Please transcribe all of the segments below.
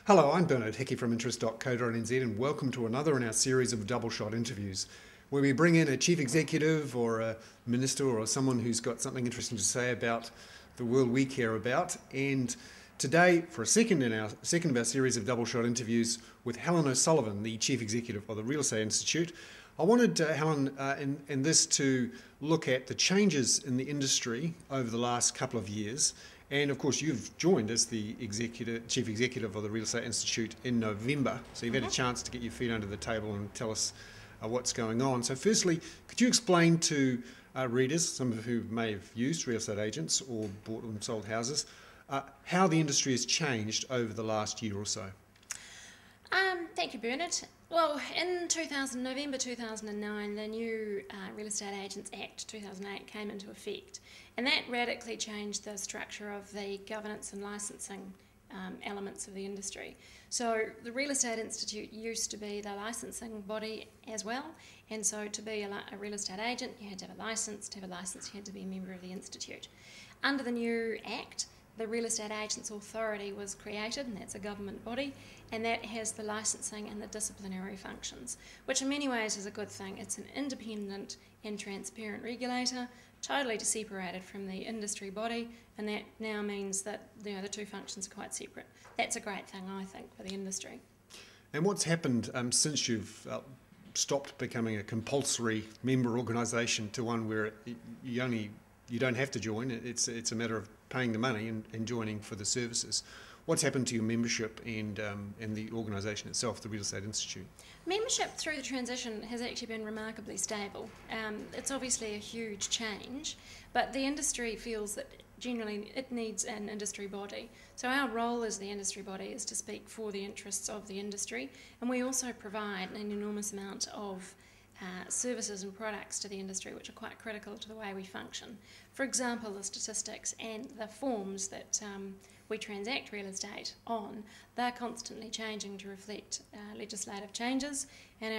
Hello, I'm Bernard Hickey from interest.co.nz and welcome to another in our series of double shot interviews where we bring in a chief executive or a minister or someone who's got something interesting to say about the world we care about. And today, for a second of our series of double shot interviews with Helen O'Sullivan, the chief executive of the Real Estate Institute, I wanted Helen in this to look at the changes in the industry over the last couple of years. And of course, you've joined as the chief executive of the Real Estate Institute in November. So you've had a chance to get your feet under the table and tell us what's going on. So firstly, could you explain to readers, some of who may have used real estate agents or bought and sold houses, how the industry has changed over the last year or so? Thank you, Bernard. Well, in November 2009, the new Real Estate Agents Act 2008 came into effect, and that radically changed the structure of the governance and licensing elements of the industry. So the Real Estate Institute used to be the licensing body as well, and so to be a real estate agent, you had to have a license. To have a license, you had to be a member of the Institute. Under the new Act, the Real Estate Agents Authority was created, and that's a government body, and that has the licensing and the disciplinary functions, which in many ways is a good thing. It's an independent and transparent regulator, totally separated from the industry body, and that now means that the two functions are quite separate. That's a great thing, I think, for the industry. And what's happened since you've stopped becoming a compulsory member organisation to one where you don't have to join? It's a matter of paying the money and joining for the services. What's happened to your membership and the organisation itself, the Real Estate Institute? Membership through the transition has actually been remarkably stable. It's obviously a huge change, but the industry feels that generally it needs an industry body. So our role as the industry body is to speak for the interests of the industry, and we also provide an enormous amount of services and products to the industry which are quite critical to the way we function. For example, the statistics and the forms that we transact real estate on, they're constantly changing to reflect legislative changes, and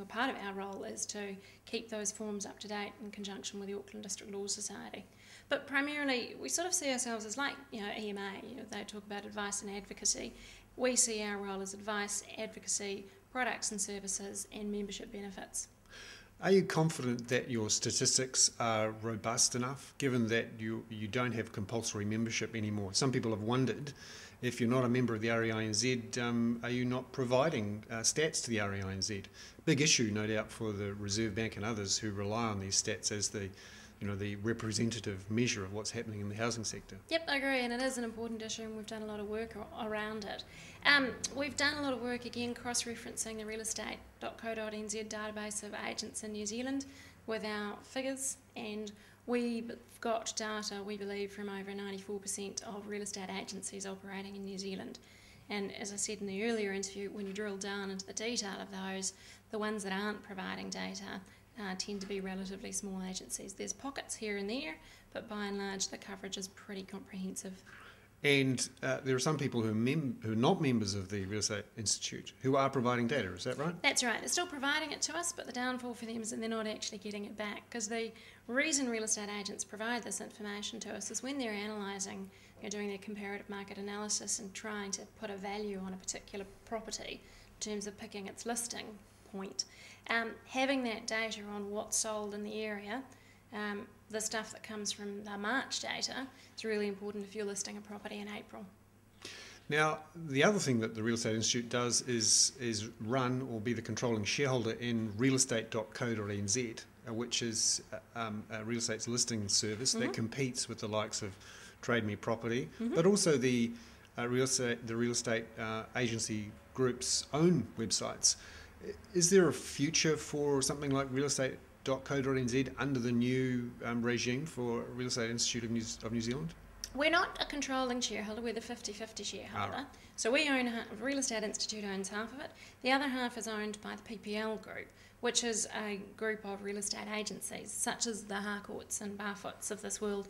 part of our role is to keep those forms up to date in conjunction with the Auckland District Law Society. But primarily, we sort of see ourselves as like EMA. They talk about advice and advocacy. We see our role as advice, advocacy, products and services, and membership benefits. Are you confident that your statistics are robust enough, given that you don't have compulsory membership anymore? Some people have wondered, if you're not a member of the REINZ, are you not providing stats to the REINZ? Big issue, no doubt, for the Reserve Bank and others who rely on these stats as the representative measure of what's happening in the housing sector. Yep, I agree, and it is an important issue, and we've done a lot of work around it. We've done a lot of work, again, cross-referencing the realestate.co.nz database of agents in New Zealand with our figures, and we've got data, we believe, from over 94% of real estate agencies operating in New Zealand. And as I said in the earlier interview, when you drill down into the detail of those, the ones that aren't providing data tend to be relatively small agencies. There's pockets here and there, but by and large the coverage is pretty comprehensive. And there are some people who are not members of the Real Estate Institute who are providing data, is that right? That's right. They're still providing it to us, but the downfall for them is that they're not actually getting it back, because the reason real estate agents provide this information to us is when they're analysing, doing their comparative market analysis and trying to put a value on a particular property in terms of picking its listing point. Having that data on what's sold in the area, the stuff that comes from the March data, is really important if you're listing a property in April. Now, the other thing that the Real Estate Institute does is run or be the controlling shareholder in realestate.co.nz, which is a real estate's listing service that competes with the likes of Trade Me Property, but also the real estate agency group's own websites. Is there a future for something like realestate.co.nz under the new regime for Real Estate Institute of New Zealand? We're not a controlling shareholder, we're the 50-50 shareholder. Right. So we own Real Estate Institute owns half of it. The other half is owned by the PPL group, which is a group of real estate agencies, such as the Harcourts and Barfoots of this world.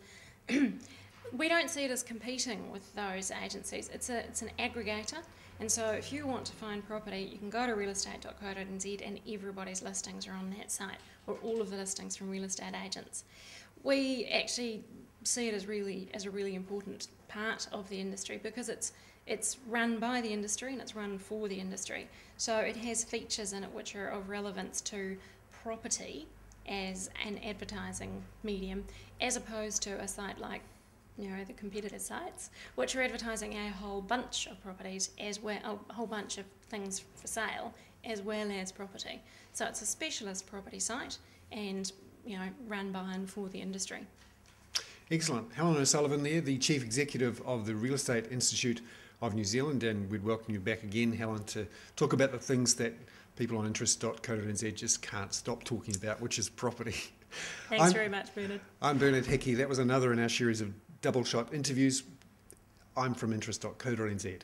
We don't see it as competing with those agencies. It's an aggregator, and so if you want to find property, you can go to realestate.co.nz and everybody's listings are on that site, or all of the listings from real estate agents. We actually see it as a really important part of the industry because it's It's run by the industry and it's run for the industry. So it has features in it which are of relevance to property as an advertising medium, as opposed to a site like the competitor sites, which are advertising a whole bunch of properties as well, a whole bunch of things for sale, as well as property. So it's a specialist property site and, run by and for the industry. Excellent. Helen O'Sullivan there, the Chief Executive of the Real Estate Institute of New Zealand, and we'd welcome you back again, Helen, to talk about the things that people on interest.co.nz just can't stop talking about, which is property. Thanks very much, Bernard. I'm Bernard Hickey. That was another in our series of double shot interviews. I'm from interest.co.nz.